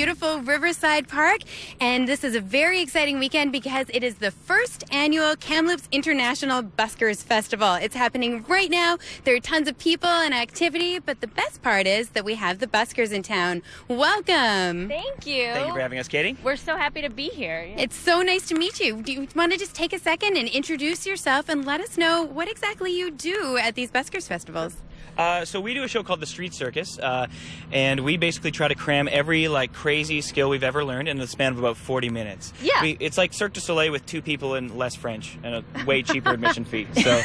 beautiful Riverside Park, and this is a very exciting weekend because it is the first annual Kamloops International Buskers Festival. It's happening right now. There are tons of people and activity, but the best part is that we have the Buskers in town. Welcome. Thank you. Thank you for having us, Katie. We're so happy to be here. It's so nice to meet you. Do you want to just take a second and introduce yourself and let us know what exactly you do at these Buskers festivals? So we do a show called the Street Circus, and we basically try to cram every crazy skill we've ever learned in the span of about 40 minutes. Yeah. It's like Cirque du Soleil with 2 people and less French and a way cheaper admission fee. So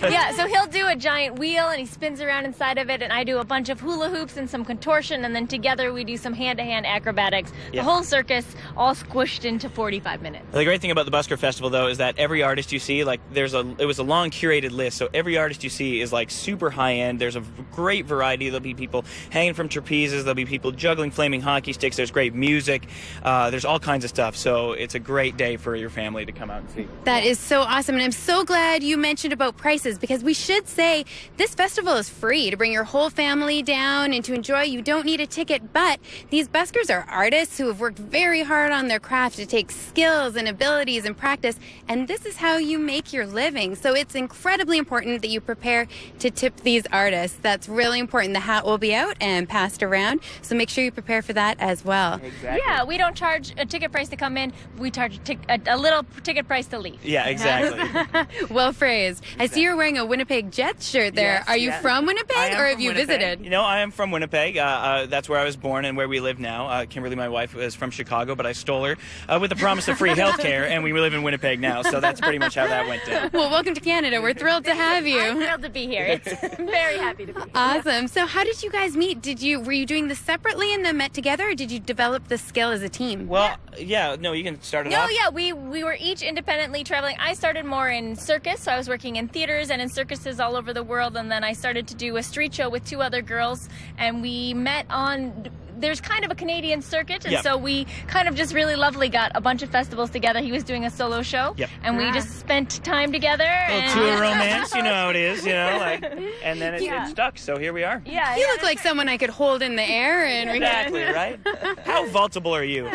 Yeah, so he'll do a giant wheel and he spins around inside of it, and I do a bunch of hula hoops and some contortion, and then together we do some hand-to-hand acrobatics. Yeah. The whole circus all squished into 45 minutes. The great thing about the Busker Festival, though, is that every artist you see, it was a long curated list, so every artist you see is super high end. There's a great variety. There'll be people hanging from trapezes. There'll be people juggling flaming hockey sticks. There's great music. There's all kinds of stuff. So it's a great day for your family to come out and see. That is so awesome, and I'm so glad you mentioned about prices, because we should say this festival is free to bring your whole family down and to enjoy. You don't need a ticket, but these buskers are artists who have worked very hard on their craft to take skills and abilities and practice, and this is how you make your living. So it's incredibly important that you prepare to tip these artists. That's really important. The hat will be out and passed around, so make sure you prepare for that as well. Exactly. Yeah, we don't charge a ticket price to come in. We charge a little ticket price to leave. Yeah, exactly. Well phrased. I see you're wearing a Winnipeg Jets shirt there. Yes, Are you yes. from Winnipeg, I am or have from you Winnipeg. visited? You know, I am from Winnipeg. That's where I was born and where we live now. Kimberly, my wife, is from Chicago, but I stole her with the promise of free health care, and we live in Winnipeg now, so that's pretty much how that went down. Well, welcome to Canada. We're thrilled to have I'm you. thrilled to be here. It's very happy to be here. Awesome. So how did you guys meet? Were you doing this separately and then met together, or did you develop the skill as a team? Well, yeah, no, you can start it No, off. yeah, we were each independently traveling. I started more in circus, so I was working in theaters and in circuses all over the world, and then I started to do a street show with 2 other girls, and we met on... There's kind of a Canadian circuit, and Yep. so we kind of just really lovely got a bunch of festivals together. He was doing a solo show, Yep. and we just spent time together. A little tour romance, you know how it is, and then Yeah. it stuck, so here we are. Yeah, You look like someone I could hold in the air and Exactly, right? How vaultable are you?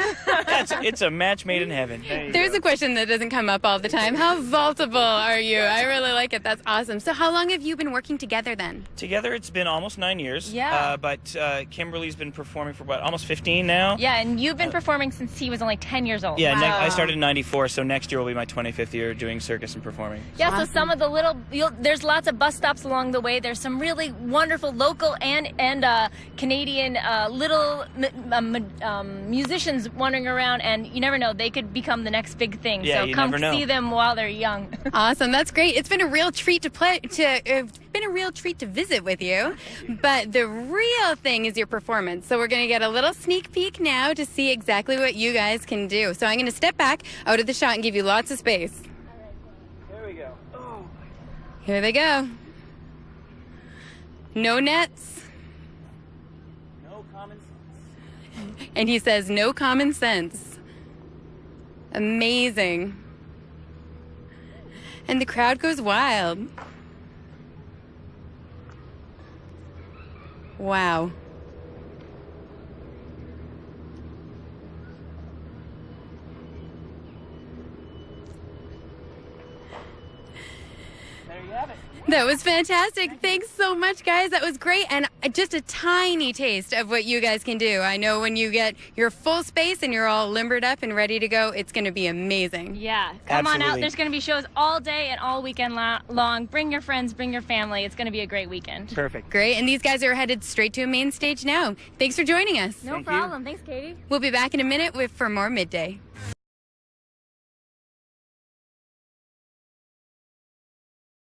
It's a match made in heaven. There you There's go. a question that doesn't come up all the time. How vaultable are you? I really like it. That's awesome. So how long have you been working together then? Together, it's been almost 9 years. Yeah. But Kimberly's been performing for almost 15 now. Yeah, and you've been performing since he was only 10 years old. Yeah, Wow. I started in '94, so next year will be my 25th year doing circus and performing. Yeah, Awesome. so some of the there's lots of bus stops along the way. There's some really wonderful local and Canadian musicians wandering around, and you never know, they could become the next big thing. Yeah, so you come never know. see them while they're young. Awesome. That's great. It's been a real treat it's been a real treat to visit with you. But the real thing is your performance. So we're going to get a little sneak peek now to see exactly what you guys can do. So I'm going to step back out of the shot and give you lots of space. There we go. Oh. Here they go. No nets. No common sense. And he says, no common sense. Amazing. And the crowd goes wild. Wow. There you have it. That was fantastic. Thanks so much, guys. That was great. And just a tiny taste of what you guys can do. I know when you get your full space and you're all limbered up and ready to go, it's going to be amazing. Yeah, come on out. Absolutely. There's going to be shows all day and all weekend long. Bring your friends, bring your family. It's going to be a great weekend. Perfect. Great. And these guys are headed straight to a main stage now. Thanks for joining us. No Thank you. problem. Thanks, Katie. We'll be back in a minute for more Midday.